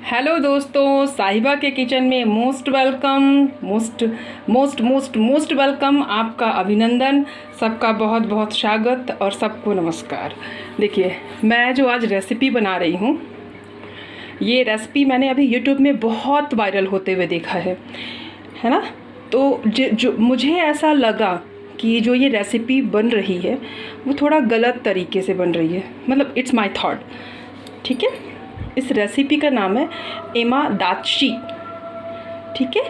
Hello दोस्तों, साहिबा के किचन में मोस्ट वेलकम। Most welcome. आपका अभिनंदन, सबका बहुत बहुत स्वागत और सबको नमस्कार। देखिए, मैं जो आज रेसिपी बना रही हूँ, ये रेसिपी मैंने अभी यूट्यूब में बहुत वायरल होते हुए देखा है ना। तो जो मुझे ऐसा लगा कि जो ये रेसिपी बन रही है वो थोड़ा गलत तरीके से बन रही है, मतलब इट्स माय थॉट। ठीक है, इस रेसिपी का नाम है एमा दातची। ठीक है,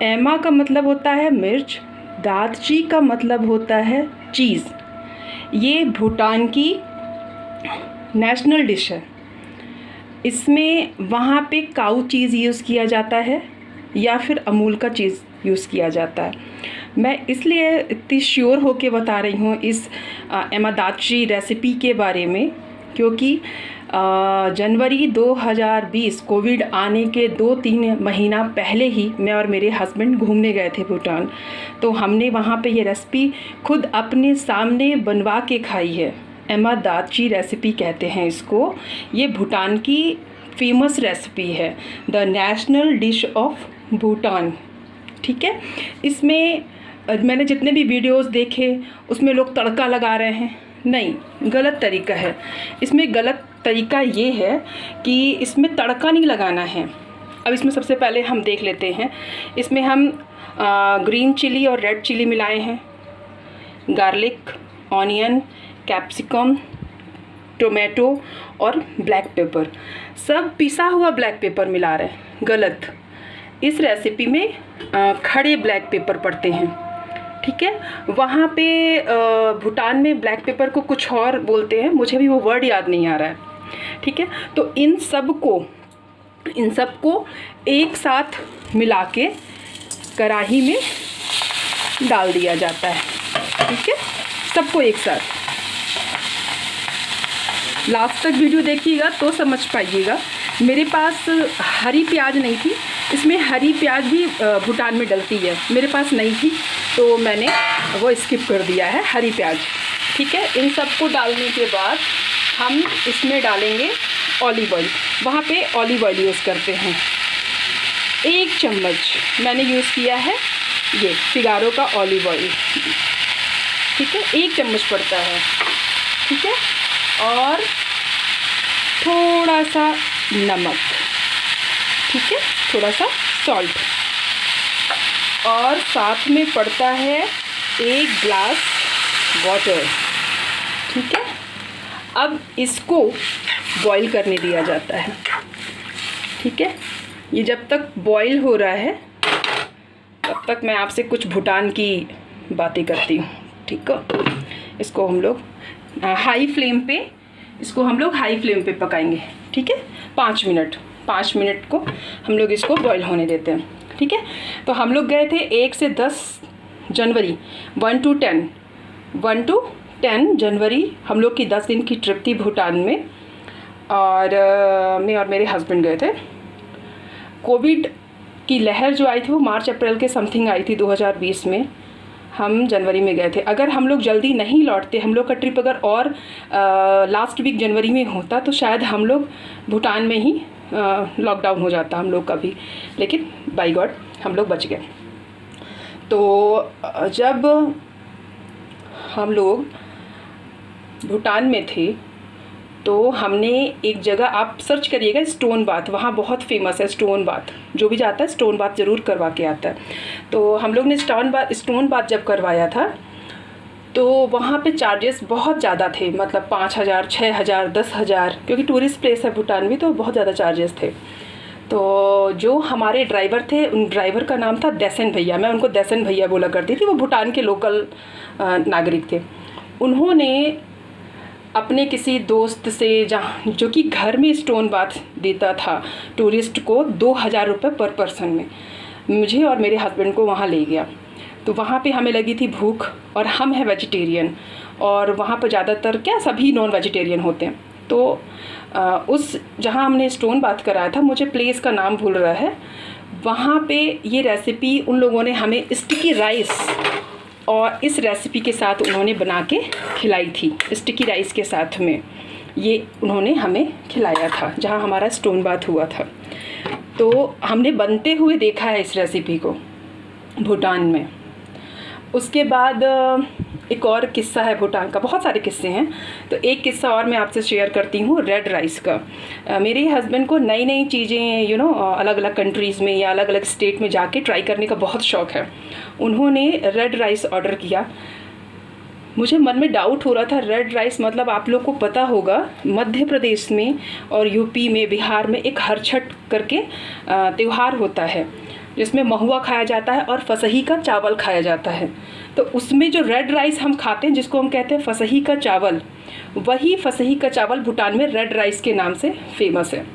एमा का मतलब होता है मिर्च, दातची का मतलब होता है चीज़। ये भूटान की नेशनल डिश है। इसमें वहाँ पे काऊ चीज़ यूज़ किया जाता है या फिर अमूल का चीज़ यूज़ किया जाता है। मैं इसलिए इतनी श्योर होके बता रही हूँ इस एमा दातची रेसिपी के बारे में, क्योंकि जनवरी 2020 कोविड आने के 2-3 महीना पहले ही मैं और मेरे हस्बैंड घूमने गए थे भूटान। तो हमने वहाँ पे ये रेसिपी खुद अपने सामने बनवा के खाई है। एमा दातची रेसिपी कहते हैं इसको। ये भूटान की फेमस रेसिपी है, the national dish of Bhutan. ठीक है, इसमें मैंने जितने भी वीडियोस देखे उसमें लोग तड़का लगा रहे हैं। नहीं, गलत तरीका है। इसमें गलत तरीका ये है कि इसमें तड़का नहीं लगाना है। अब इसमें सबसे पहले हम देख लेते हैं। इसमें हम ग्रीन चिली और रेड चिली मिलाए हैं, गार्लिक, ऑनियन, कैप्सिकम, टोमेटो और ब्लैक पेपर। सब पिसा हुआ ब्लैक पेपर मिला रहे हैं, गलत। इस रेसिपी में खड़े ब्लैक पेपर पड़ते हैं। ठीक है, वहाँ पे भूटान में ब्लैक पेपर को कुछ और बोलते हैं, मुझे भी वो वर्ड याद नहीं आ रहा है। ठीक है, तो इन सब को एक साथ मिला के कढ़ाई में डाल दिया जाता है। ठीक है, सबको एक साथ। लास्ट तक वीडियो देखिएगा तो समझ पाइएगा। मेरे पास हरी प्याज नहीं थी, इसमें हरी प्याज भी भूटान में डलती है, मेरे पास नहीं थी तो मैंने वो स्किप कर दिया है, हरी प्याज। ठीक है, इन सबको डालने के बाद हम इसमें डालेंगे ऑलिव ऑयल। वहाँ पे ऑलिव ऑयल यूज़ करते हैं। 1 चम्मच मैंने यूज़ किया है, ये फिगारो का ऑलिव ऑयल। ठीक है, 1 चम्मच पड़ता है। ठीक है, और थोड़ा सा नमक। ठीक है, थोड़ा सा सॉल्ट, और साथ में पड़ता है 1 ग्लास वाटर। ठीक है, अब इसको बॉईल करने दिया जाता है। ठीक है, ये जब तक बॉईल हो रहा है तब तक मैं आपसे कुछ भूटान की बातें करती हूँ। ठीक है, इसको हम लोग हाई फ्लेम पे पकाएंगे। ठीक है, 5 मिनट को हम लोग इसको बॉईल होने देते हैं। ठीक है, तो हम लोग गए थे 1 से 10 जनवरी 1 to 10 जनवरी हम लोग की 10 दिन की ट्रिप थी भूटान में, और मैं और मेरे हस्बैंड गए थे। कोविड की लहर जो आई थी वो मार्च अप्रैल के समथिंग आई थी 2020 में। हम जनवरी में गए थे। अगर हम लोग जल्दी नहीं लौटते, हम लोग का ट्रिप अगर और लास्ट वीक जनवरी में होता तो शायद हम लोग भूटान में ही लॉकडाउन हो जाता हम लोग का भी, लेकिन बाय गॉड हम लोग बच गए। तो जब हम लोग भूटान में थे तो हमने एक जगह, आप सर्च करिएगा स्टोन बाथ, वहाँ बहुत फेमस है स्टोन बाथ। जो भी जाता है स्टोन बाथ ज़रूर करवा के आता है। तो हम लोग ने स्टोन बाथ जब करवाया था तो वहाँ पे चार्जेस बहुत ज़्यादा थे, मतलब 5,000, 6,000, 10,000, क्योंकि टूरिस्ट प्लेस है भूटान भी, तो बहुत ज़्यादा चार्जेस थे। तो जो हमारे ड्राइवर थे, उन ड्राइवर का नाम था देसन भैया। मैं उनको देसन भैया बोला करती थी, वो भूटान के लोकल नागरिक थे। उन्होंने अपने किसी दोस्त से, जो कि घर में स्टोन बाथ देता था टूरिस्ट को 2,000 रुपये पर पर्सन में, मुझे और मेरे हस्बैंड को वहाँ ले गया। तो वहाँ पे हमें लगी थी भूख, और हम हैं वेजिटेरियन, और वहाँ पर ज़्यादातर सभी नॉन वेजिटेरियन होते हैं। तो उस जहाँ हमने स्टोन बाथ कराया था, मुझे प्लेस का नाम भूल रहा है, वहाँ पे ये रेसिपी उन लोगों ने हमें स्टिकी राइस और इस रेसिपी के साथ उन्होंने बना के खिलाई थी, स्टिकी राइस के साथ में। ये उन्होंने हमें खिलाया था जहाँ हमारा स्टोन बाथ हुआ था। तो हमने बनते हुए देखा है इस रेसिपी को भूटान में। उसके बाद एक और किस्सा है भूटान का, बहुत सारे किस्से हैं, तो एक किस्सा और मैं आपसे शेयर करती हूँ रेड राइस का। मेरे हस्बैंड को नई नई चीज़ें अलग अलग कंट्रीज़ में या अलग अलग स्टेट में जाके ट्राई करने का बहुत शौक़ है। उन्होंने रेड राइस ऑर्डर किया। मुझे मन में डाउट हो रहा था, रेड राइस मतलब आप लोग को पता होगा मध्य प्रदेश में और यूपी में, बिहार में एक हरछठ करके त्यौहार होता है जिसमें महुआ खाया जाता है और फसही का चावल खाया जाता है। तो उसमें जो रेड राइस हम खाते हैं जिसको हम कहते हैं फसही का चावल, वही फसही का चावल भूटान में रेड राइस के नाम से फेमस है।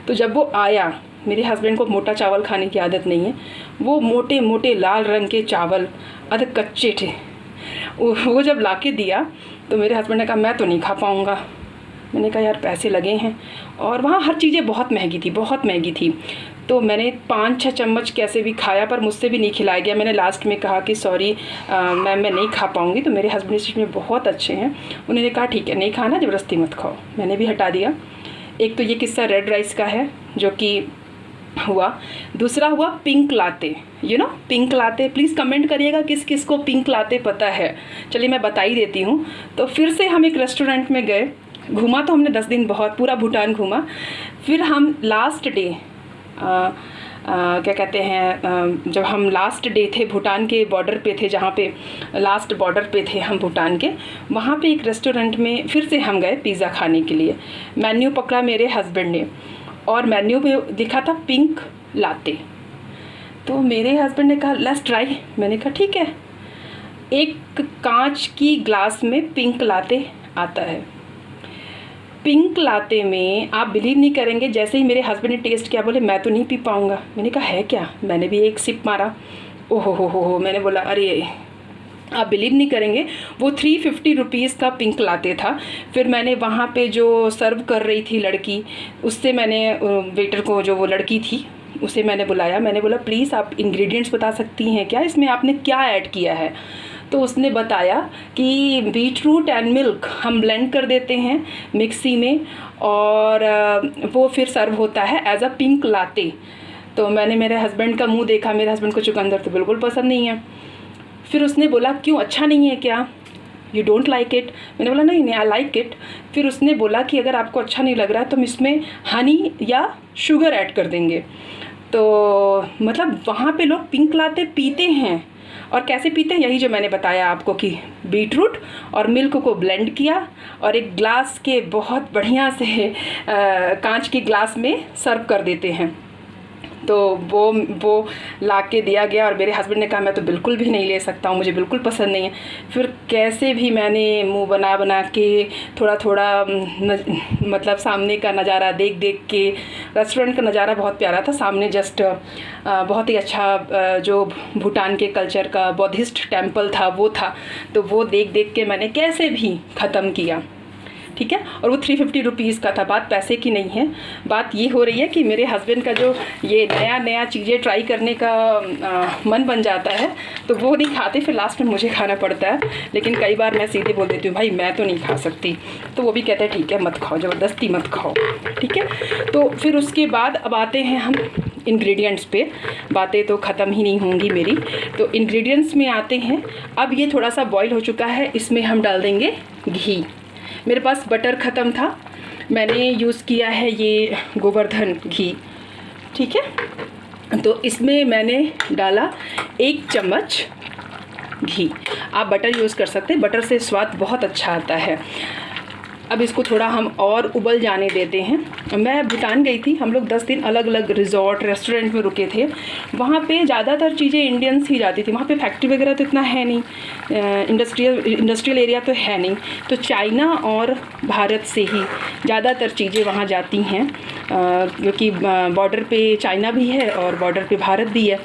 तो जब वो आया, मेरे हस्बैंड को मोटा चावल खाने की आदत नहीं है, वो मोटे मोटे लाल रंग के चावल आधे कच्चे थे, वो जब लाके दिया तो मेरे हस्बैंड ने कहा मैं तो नहीं खा पाऊँगा। मैंने कहा यार पैसे लगे हैं, और वहाँ हर चीज़ें बहुत महंगी थी, बहुत महंगी थी। तो मैंने 5-6 चम्मच कैसे भी खाया, पर मुझसे भी नहीं खिलाया गया। मैंने लास्ट में कहा कि सॉरी मैं नहीं खा पाऊँगी। तो मेरे हस्बैंड इस चीज़ में बहुत अच्छे हैं, उन्होंने कहा ठीक है नहीं खाना, ज़बरदस्ती मत खाओ। मैंने भी हटा दिया। एक तो ये किस्सा रेड राइस का है जो कि हुआ। दूसरा हुआ pink latte, pink latte. Please comment करिएगा किस किस को पिंक लाते पता है। चलिए मैं बता ही देती हूँ। तो फिर से हम एक रेस्टोरेंट में गए, घूमा तो हमने 10 दिन बहुत पूरा भूटान घूमा। फिर हम लास्ट डे क्या कहते हैं, जब हम लास्ट डे थे भूटान के बॉर्डर पे थे, जहाँ पे लास्ट बॉर्डर पे थे हम भूटान के, वहाँ पे एक रेस्टोरेंट में फिर से हम गए पिज़्ज़ा खाने के लिए। मेन्यू पकड़ा मेरे हस्बैंड ने और मेन्यू पे दिखा था पिंक लाते। तो मेरे हस्बैंड ने कहा लेट्स ट्राई। मैंने कहा ठीक है। एक कांच की ग्लास में पिंक लाते आता है। पिंक लाते में आप बिलीव नहीं करेंगे, जैसे ही मेरे हस्बैंड ने टेस्ट किया बोले मैं तो नहीं पी पाऊँगा। मैंने कहा है क्या? मैंने भी एक सिप मारा। ओहो हो, मैंने बोला अरे आप बिलीव नहीं करेंगे, वो 350 रुपीज़ का पिंक लाते था। फिर मैंने वहाँ पे जो सर्व कर रही थी लड़की, उससे मैंने वेटर को, जो वो लड़की थी उसे मैंने बुलाया। मैंने बोला प्लीज़ आप इंग्रेडिएंट्स बता सकती हैं क्या, इसमें आपने क्या ऐड किया है? तो उसने बताया कि बीटरूट एंड मिल्क हम ब्लेंड कर देते हैं मिक्सी में और वो फिर सर्व होता है एज अ पिंक लाते। तो मैंने मेरे हस्बैंड का मुंह देखा, मेरे हस्बैंड को चुकंदर तो बिल्कुल पसंद नहीं है। फिर उसने बोला क्यों, अच्छा नहीं है क्या, यू डोंट लाइक इट? मैंने बोला नहीं आई लाइक इट। फिर उसने बोला कि अगर आपको अच्छा नहीं लग रहा है तो हम इसमें हनी या शुगर ऐड कर देंगे। तो मतलब वहाँ पे लोग पिंक लाते पीते हैं, और कैसे पीते हैं, यही जो मैंने बताया आपको कि बीटरूट और मिल्क को ब्लेंड किया और एक ग्लास के बहुत बढ़िया से कांच के ग्लास में सर्व कर देते हैं। तो वो ला के दिया गया और मेरे हस्बैंड ने कहा मैं तो बिल्कुल भी नहीं ले सकता हूँ, मुझे बिल्कुल पसंद नहीं है। फिर कैसे भी मैंने मुंह बना के थोड़ा थोड़ा मतलब सामने का नज़ारा देख के, रेस्टोरेंट का नज़ारा बहुत प्यारा था सामने, जस्ट बहुत ही अच्छा जो भूटान के कल्चर का बौद्धिस्ट टेम्पल था वो था। तो वो देख के मैंने कैसे भी ख़त्म किया, ठीक है। और वो 350 रुपीज़ का था। बात पैसे की नहीं है, बात ये हो रही है कि मेरे हस्बैंड का जो ये नया चीज़ें ट्राई करने का मन बन जाता है तो वो नहीं खाते, फिर लास्ट में मुझे खाना पड़ता है। लेकिन कई बार मैं सीधे बोल देती हूँ भाई मैं तो नहीं खा सकती, तो वो भी कहते हैं ठीक है मत खाओ, ज़बरदस्ती मत खाओ, ठीक है। तो फिर उसके बाद अब आते हैं हम इंग्रेडिएंट्स पे, बातें तो ख़त्म ही नहीं होंगी मेरी। तो इंग्रेडिएंट्स में आते हैं। अब ये थोड़ा सा बॉईल हो चुका है, इसमें हम डाल देंगे घी। मेरे पास बटर ख़त्म था, मैंने यूज़ किया है ये गोवर्धन घी, ठीक है। तो इसमें मैंने डाला 1 चम्मच घी। आप बटर यूज़ कर सकते हैं, बटर से स्वाद बहुत अच्छा आता है। अब इसको थोड़ा हम और उबल जाने देते हैं। मैं भूटान गई थी, हम लोग 10 दिन अलग अलग रिजॉर्ट रेस्टोरेंट में रुके थे। वहाँ पे ज़्यादातर चीज़ें इंडियंस ही जाती थी, वहाँ पे फैक्ट्री वगैरह तो इतना है नहीं, इंडस्ट्रियल एरिया तो है नहीं। तो चाइना और भारत से ही ज़्यादातर चीज़ें वहाँ जाती हैं, क्योंकि बॉर्डर पे चाइना भी है और बॉर्डर पे भारत भी है।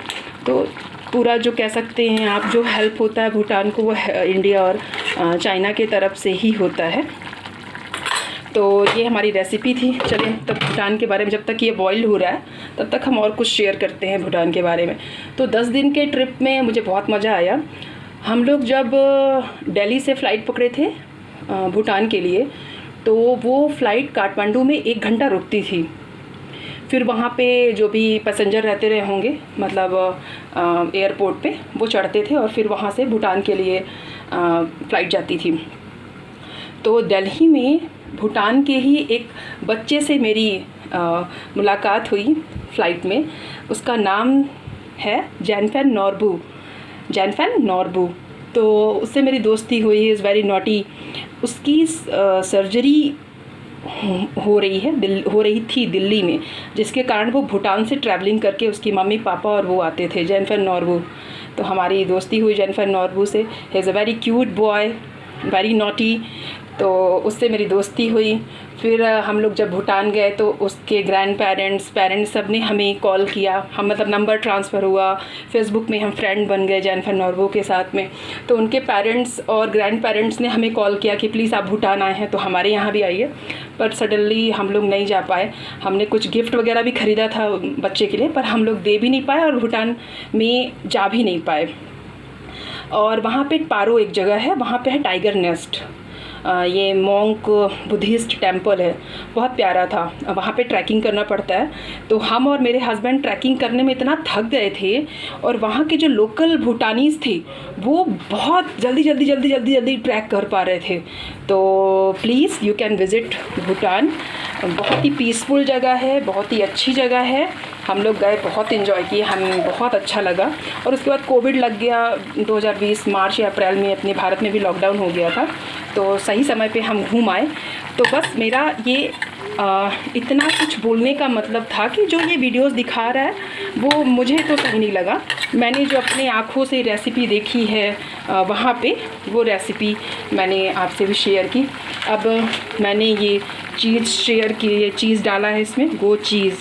तो पूरा जो कह सकते हैं आप जो हेल्प होता है भूटान को, वो इंडिया और चाइना के तरफ से ही होता है। तो ये हमारी रेसिपी थी। चलिए तब भूटान के बारे में, जब तक ये बॉईल हो रहा है तब तक हम और कुछ शेयर करते हैं भूटान के बारे में। तो 10 दिन के ट्रिप में मुझे बहुत मज़ा आया। हम लोग जब दिल्ली से फ़्लाइट पकड़े थे भूटान के लिए, तो वो फ़्लाइट काठमांडू में 1 घंटा रुकती थी। फिर वहाँ पे जो भी पैसेंजर रहते रहे होंगे, मतलब एयरपोर्ट पे वो चढ़ते थे और फिर वहाँ से भूटान के लिए फ़्लाइट जाती थी। तो दिल्ली में भूटान के ही एक बच्चे से मेरी मुलाकात हुई फ़्लाइट में। उसका नाम है जैनफेन नॉर्बू। तो उससे मेरी दोस्ती हुई। Is very naughty. उसकी सर्जरी हो रही थी दिल्ली में, जिसके कारण वो भूटान से ट्रैवलिंग करके उसकी मम्मी पापा और वो आते थे, जैनफेन नॉर्बू। तो हमारी दोस्ती हुई जैनफेन नॉर्बू से। He is a very cute boy, very naughty. तो उससे मेरी दोस्ती हुई। फिर हम लोग जब भूटान गए तो उसके ग्रैंड पेरेंट्स सब ने हमें कॉल किया। हम मतलब नंबर ट्रांसफ़र हुआ, फेसबुक में हम फ्रेंड बन गए जैनफेन नॉर्बू के साथ में। तो उनके पेरेंट्स और ग्रैंड पेरेंट्स ने हमें कॉल किया कि प्लीज़ आप भूटान आए हैं तो हमारे यहाँ भी आइए। पर सडनली हम लोग नहीं जा पाए। हमने कुछ गिफ्ट वगैरह भी ख़रीदा था बच्चे के लिए, पर हम लोग दे भी नहीं पाए और भूटान में जा भी नहीं पाए। और वहाँ पे पारो एक जगह है, वहाँ पे है टाइगर नेस्ट। ये मॉन्क बुद्धिस्ट टेम्पल है, बहुत प्यारा था। वहाँ पे ट्रैकिंग करना पड़ता है। तो हम और मेरे हस्बैंड ट्रैकिंग करने में इतना थक गए थे, और वहाँ के जो लोकल भूटानीज़ थे वो बहुत जल्दी ट्रैक कर पा रहे थे। तो please you can visit Bhutan. बहुत ही पीसफुल जगह है, बहुत ही अच्छी जगह है। हम लोग गए, बहुत इन्जॉय किए, हमें बहुत अच्छा लगा। और उसके बाद कोविड लग गया 2020 मार्च या अप्रैल में। अपने भारत में भी लॉकडाउन हो गया था, तो सही समय पे हम घूम आए। तो बस मेरा ये इतना कुछ बोलने का मतलब था कि जो ये वीडियोस दिखा रहा है वो मुझे तो सही नहीं लगा। मैंने जो अपने आँखों से रेसिपी देखी है वहाँ पे, वो रेसिपी मैंने आपसे भी शेयर की। अब मैंने ये चीज़ शेयर की, ये चीज़ डाला है इसमें, गो चीज़।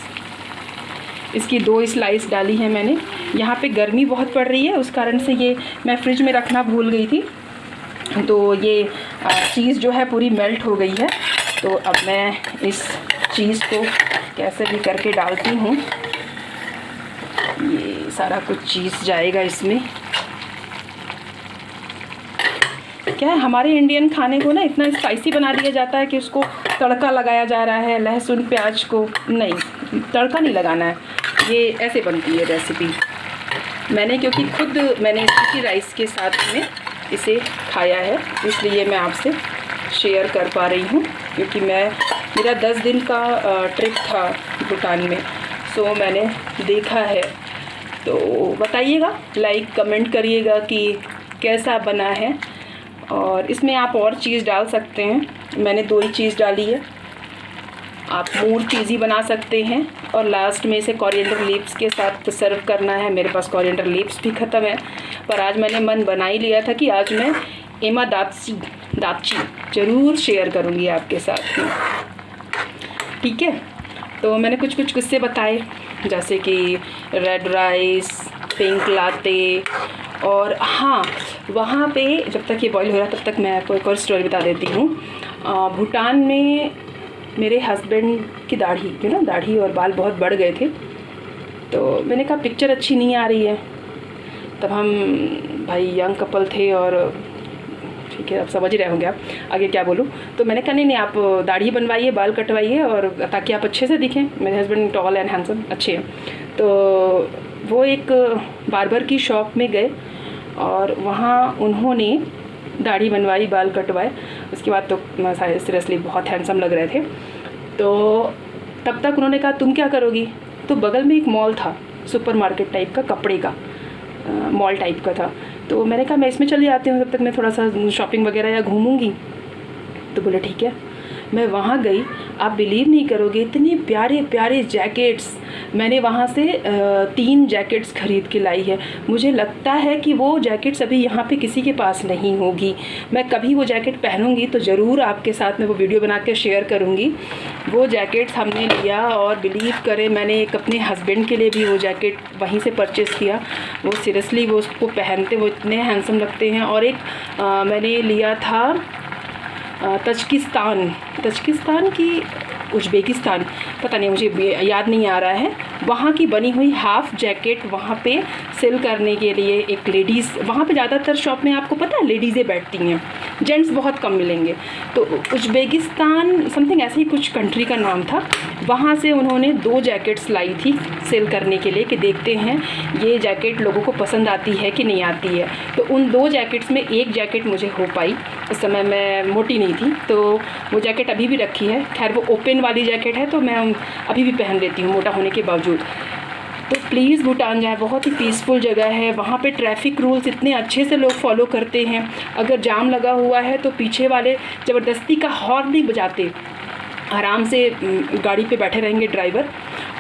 इसकी 2 स्लाइस डाली है मैंने। यहाँ पे गर्मी बहुत पड़ रही है, उस कारण से ये मैं फ्रिज में रखना भूल गई थी। तो ये चीज़ जो है पूरी मेल्ट हो गई है। तो अब मैं इस चीज़ को कैसे भी करके डालती हूँ। ये सारा कुछ चीज़ जाएगा इसमें। क्या है, हमारे इंडियन खाने को ना इतना स्पाइसी बना दिया जाता है कि उसको तड़का लगाया जा रहा है, लहसुन प्याज को। नहीं, तड़का नहीं लगाना है, ये ऐसे बनती है रेसिपी। क्योंकि खुद मैंने स्टिकी राइस के साथ में इसे खाया है, इसलिए मैं आपसे शेयर कर पा रही हूँ। क्योंकि मेरा 10 दिन का ट्रिप था भूटान में, सो मैंने देखा है। तो बताइएगा, लाइक कमेंट करिएगा कि कैसा बना है। और इसमें आप और चीज़ डाल सकते हैं। मैंने 2 ही चीज़ डाली है, आप मोर चीज़ी बना सकते हैं। और लास्ट में इसे कोरिएंडर लीव्स के साथ सर्व करना है। मेरे पास कोरिएंडर लीव्स भी ख़त्म है, पर आज मैंने मन बना ही लिया था कि आज मैं एमा दाची ज़रूर शेयर करूँगी आपके साथ में। ठीक है, तो मैंने कुछ किस्से बताए, जैसे कि रेड राइस, पिंक लाते। और हाँ, वहाँ पे जब तक ये बॉईल हो रहा है तब तक मैं आपको एक और स्टोरी बता देती हूँ। भूटान में मेरे हस्बैंड की दाढ़ी और बाल बहुत बढ़ गए थे। तो मैंने कहा पिक्चर अच्छी नहीं आ रही है। तब हम भाई यंग कपल थे, और ठीक है, आप समझ ही रहे होंगे आप आगे क्या बोलूँ। तो मैंने कहा नहीं, आप दाढ़ी बनवाइए, बाल कटवाइए, और ताकि आप अच्छे से दिखें। मेरे हस्बैंड टॉल एंड हैंडसम अच्छे हैं। तो वो एक बार्बर की शॉप में गए और वहाँ उन्होंने दाढ़ी बनवाई, बाल कटवाए। उसके बाद तो सीरियसली बहुत हैंडसम लग रहे थे। तो तब तक उन्होंने कहा तुम क्या करोगी। तो बगल में एक मॉल था, सुपरमार्केट टाइप का, कपड़े का मॉल टाइप का था। तो मैंने कहा मैं इसमें चली जाती हूँ, तब तक मैं थोड़ा सा शॉपिंग वगैरह या घूमूंगी। तो बोले ठीक है। मैं वहाँ गई, आप बिलीव नहीं करोगे, इतने प्यारे प्यारे जैकेट्स। मैंने वहाँ से 3 जैकेट्स ख़रीद के लाई है। मुझे लगता है कि वो जैकेट्स अभी यहाँ पे किसी के पास नहीं होगी। मैं कभी वो जैकेट पहनूंगी तो ज़रूर आपके साथ में वो वीडियो बना के शेयर करूँगी। वो जैकेट्स हमने लिया, और बिलीव करें मैंने एक अपने हस्बैंड के लिए भी वो जैकेट वहीं से परचेज़ किया। वो सीरियसली वो उसको पहनते वो इतने हैंडसम लगते हैं। और एक मैंने लिया था तजिकिस्तान की, उज़्बेकिस्तान, पता नहीं, मुझे याद नहीं आ रहा है। वहाँ की बनी हुई हाफ़ जैकेट वहाँ पे सेल करने के लिए एक लेडीज़, वहाँ पे ज़्यादातर शॉप में आपको पता है लेडीज़ें बैठती हैं। जेंट्स बहुत कम मिलेंगे। तो उज़्बेकिस्तान समथिंग ऐसे ही कुछ कंट्री का नाम था। वहाँ से उन्होंने 2 जैकेट्स लाई थी सेल करने के लिए कि देखते हैं ये जैकेट लोगों को पसंद आती है कि नहीं आती है। तो उन 2 जैकेट्स में एक जैकेट मुझे हो पाई। उस समय मैं मोटी नहीं थी, तो वो जैकेट अभी भी रखी है। खैर वो ओपन वाली जैकेट है, तो मैं अभी भी पहन लेती हूँ मोटा होने के बावजूद। तो प्लीज़ भूटान जाए, बहुत ही पीसफुल जगह है। वहाँ पे ट्रैफिक रूल्स इतने अच्छे से लोग फॉलो करते हैं। अगर जाम लगा हुआ है तो पीछे वाले ज़बरदस्ती का हॉर्न नहीं बजाते, आराम से गाड़ी पे बैठे रहेंगे ड्राइवर,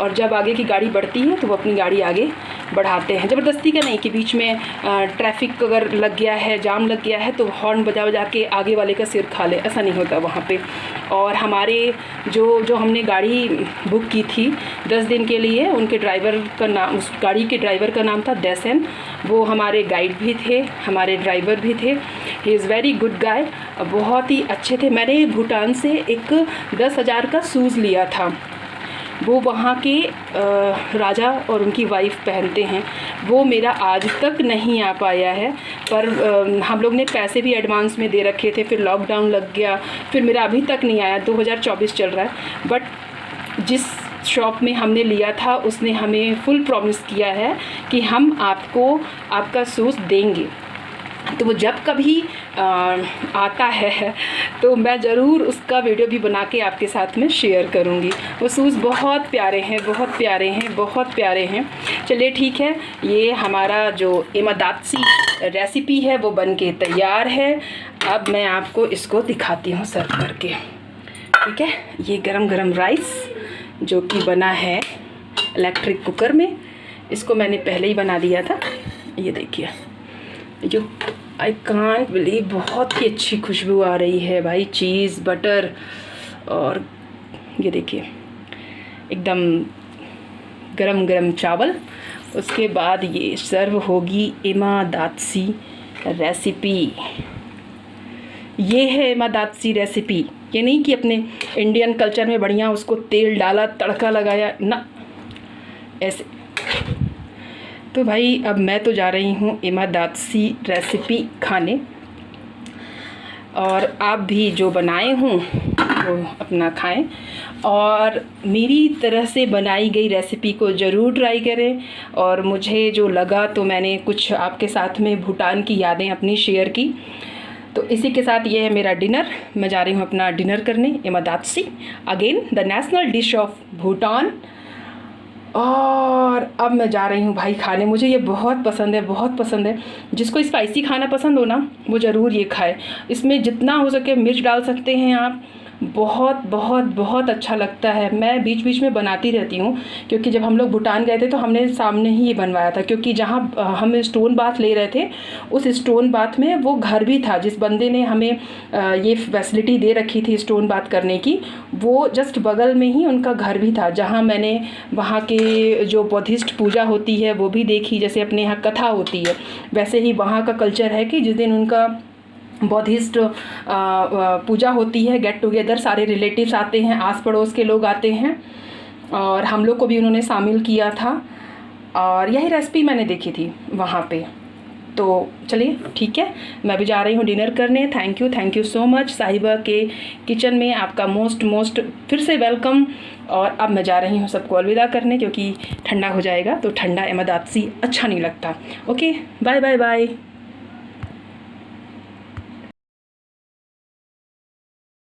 और जब आगे की गाड़ी बढ़ती है तो वो अपनी गाड़ी आगे बढ़ाते हैं। ज़बरदस्ती का नहीं कि बीच में ट्रैफिक अगर लग गया है, जाम लग गया है तो हॉर्न बजा बजा के आगे वाले का सिर खा ले, ऐसा नहीं होता वहाँ पे। और हमारे जो हमने गाड़ी बुक की थी 10 दिन के लिए, उनके ड्राइवर का नाम, उस गाड़ी के ड्राइवर का नाम था डेसन। वो हमारे गाइड भी थे, हमारे ड्राइवर भी थे। He is very good guy, बहुत ही अच्छे थे। मैंने भूटान से एक 10,000 का शूज़ लिया था। वो वहाँ के राजा और उनकी वाइफ पहनते हैं। वो मेरा आज तक नहीं आ पाया है, पर हम लोग ने पैसे भी एडवांस में दे रखे थे। फिर लॉकडाउन लग गया, फिर मेरा अभी तक नहीं आया। 2024 चल रहा है, बट जिस शॉप में हमने लिया था उसने हमें फुल प्रॉमिस किया है कि हम आपको आपका शूज़ देंगे। तो वो जब कभी आता है तो मैं ज़रूर उसका वीडियो भी बना के आपके साथ में शेयर करूँगी। वो शूज़ बहुत प्यारे हैं, बहुत प्यारे हैं, बहुत प्यारे हैं। चलिए ठीक है, ये हमारा जो इमादातसी रेसिपी है वो बन के तैयार है। अब मैं आपको इसको दिखाती हूँ सर्व करके। ठीक है, ये गरम गरम राइस जो कि बना है इलेक्ट्रिक कुकर में, इसको मैंने पहले ही बना दिया था। ये देखिए, जो आई कांट बिलीव, बहुत ही अच्छी खुशबू आ रही है भाई, चीज़ बटर। और ये देखिए एकदम गरम गरम चावल। उसके बाद ये सर्व होगी इमादातसी रेसिपी। ये है इमादातसी रेसिपी। ये नहीं कि अपने इंडियन कल्चर में बढ़िया उसको तेल डाला, तड़का लगाया ना, ऐसे। तो भाई अब मैं तो जा रही हूँ इमादातसी रेसिपी खाने, और आप भी जो बनाए हों वो अपना खाएं, और मेरी तरह से बनाई गई रेसिपी को ज़रूर ट्राई करें। और मुझे जो लगा तो मैंने कुछ आपके साथ में भूटान की यादें अपनी शेयर की। तो इसी के साथ ये है मेरा डिनर। मैं जा रही हूँ अपना डिनर करने, ema datshi, again the national dish of Bhutan. और अब मैं जा रही हूँ भाई खाने। मुझे ये बहुत पसंद है, बहुत पसंद है। जिसको स्पाइसी खाना पसंद हो ना, वो ज़रूर ये खाए। इसमें जितना हो सके मिर्च डाल सकते हैं आप। बहुत बहुत बहुत अच्छा लगता है। मैं बीच बीच में बनाती रहती हूँ, क्योंकि जब हम लोग भूटान गए थे तो हमने सामने ही ये बनवाया था। क्योंकि जहाँ हम स्टोन बाथ ले रहे थे, उस स्टोन बाथ में वो घर भी था। जिस बंदे ने हमें ये फैसिलिटी दे रखी थी स्टोन बाथ करने की, वो जस्ट बगल में ही उनका घर भी था, जहाँ मैंने वहाँ के जो बौद्धिस्ट पूजा होती है वो भी देखी। जैसे अपने यहाँ कथा होती है, वैसे ही वहाँ का कल्चर है कि जिस दिन उनका बौद्धिस्ट पूजा होती है, गेट टुगेदर सारे रिलेटिव्स आते हैं, आस पड़ोस के लोग आते हैं, और हम लोग को भी उन्होंने शामिल किया था। और यही रेसिपी मैंने देखी थी वहाँ पे। तो चलिए ठीक है, मैं भी जा रही हूँ डिनर करने। Thank you so much. साहिबा के किचन में आपका मोस्ट फिर से वेलकम। और अब मैं जा रही हूँ सबको अलविदा करने, क्योंकि ठंडा हो जाएगा तो ठंडा इमादातसी अच्छा नहीं लगता। Okay, bye bye bye.